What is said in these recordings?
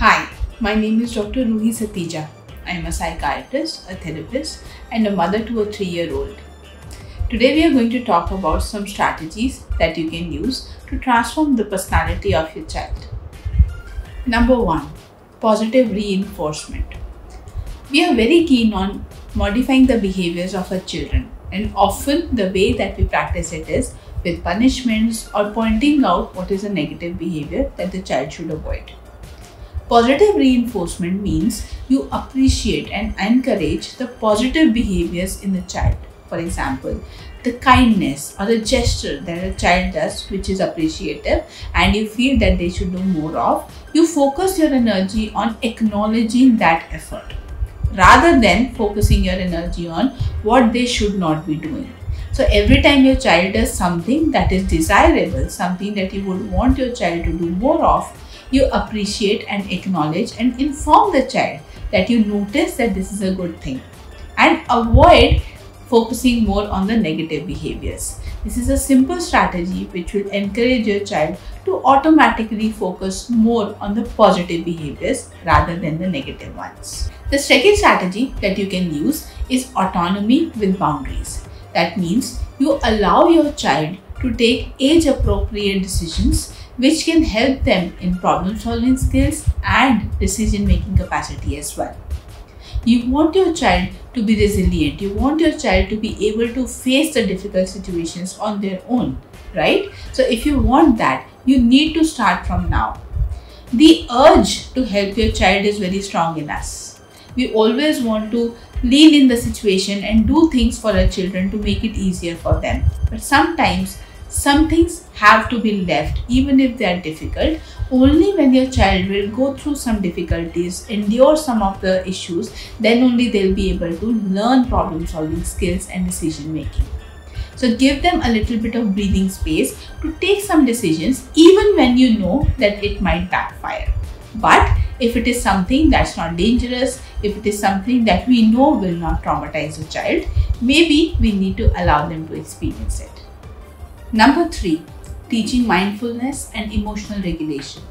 Hi, my name is Dr. Ruhi Satija. I am a psychiatrist, a therapist, and a mother to a 3-year-old. Today we are going to talk about some strategies that you can use to transform the personality of your child. Number 1. Positive reinforcement. We are very keen on modifying the behaviors of our children, and often the way that we practice it is with punishments or pointing out what is a negative behavior that the child should avoid. Positive reinforcement means you appreciate and encourage the positive behaviors in the child. For example, the kindness or the gesture that a child does which is appreciative and you feel that they should do more of, you focus your energy on acknowledging that effort rather than focusing your energy on what they should not be doing. So every time your child does something that is desirable, something that you would want your child to do more of, you appreciate and acknowledge and inform the child that you notice that this is a good thing and avoid focusing more on the negative behaviors. This is a simple strategy which will encourage your child to automatically focus more on the positive behaviors rather than the negative ones. The second strategy that you can use is autonomy with boundaries. That means you allow your child to take age-appropriate decisions which can help them in problem-solving skills and decision-making capacity as well. You want your child to be resilient. You want your child to be able to face the difficult situations on their own, right? So if you want that, you need to start from now. The urge to help your child is very strong in us. We always want to lean in the situation and do things for our children to make it easier for them. But sometimes some things have to be left even if they are difficult. Only when your child will go through some difficulties, endure some of the issues, then only they'll be able to learn problem solving skills and decision making. So give them a little bit of breathing space to take some decisions even when you know that it might backfire. But if it is something that's not dangerous, if it is something that we know will not traumatize the child, maybe we need to allow them to experience it. Number 3. Teaching mindfulness and emotional regulation.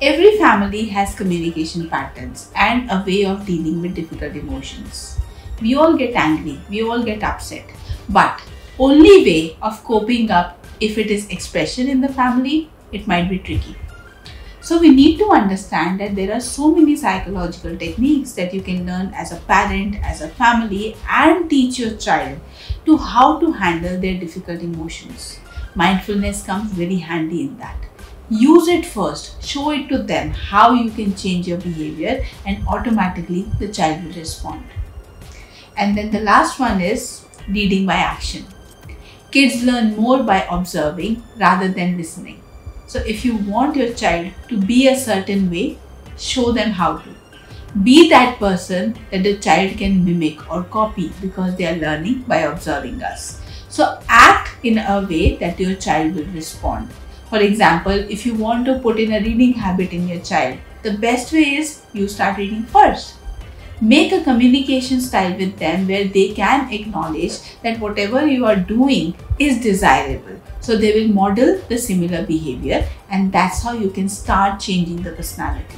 Every family has communication patterns and a way of dealing with difficult emotions. We all get angry, we all get upset, but only way of coping up, if it is expression in the family, it might be tricky. So we need to understand that there are so many psychological techniques that you can learn as a parent, as a family, and teach your child to how to handle their difficult emotions. Mindfulness comes very handy in that. Use it first, show it to them how you can change your behavior and automatically the child will respond. And then the last one is leading by action. Kids learn more by observing rather than listening. So if you want your child to be a certain way, show them how to. Be that person that the child can mimic or copy because they are learning by observing us. So act in a way that your child will respond. For example, if you want to put in a reading habit in your child, the best way is you start reading first. Make a communication style with them where they can acknowledge that whatever you are doing is desirable. So they will model the similar behavior, and that's how you can start changing the personality.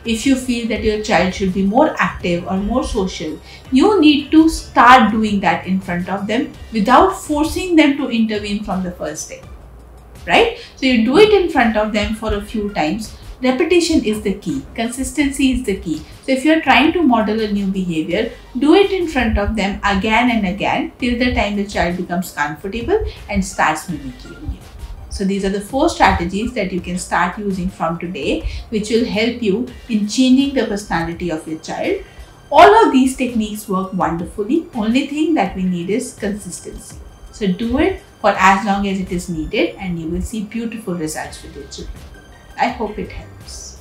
If you feel that your child should be more active or more social, you need to start doing that in front of them without forcing them to intervene from the first day, right? So you do it in front of them for a few times. Repetition is the key. Consistency is the key. So if you're trying to model a new behavior, do it in front of them again and again till the time the child becomes comfortable and starts mimicking you. So these are the 4 strategies that you can start using from today, which will help you in changing the personality of your child. All of these techniques work wonderfully. Only thing that we need is consistency. So do it for as long as it is needed and you will see beautiful results with your children. I hope it helps.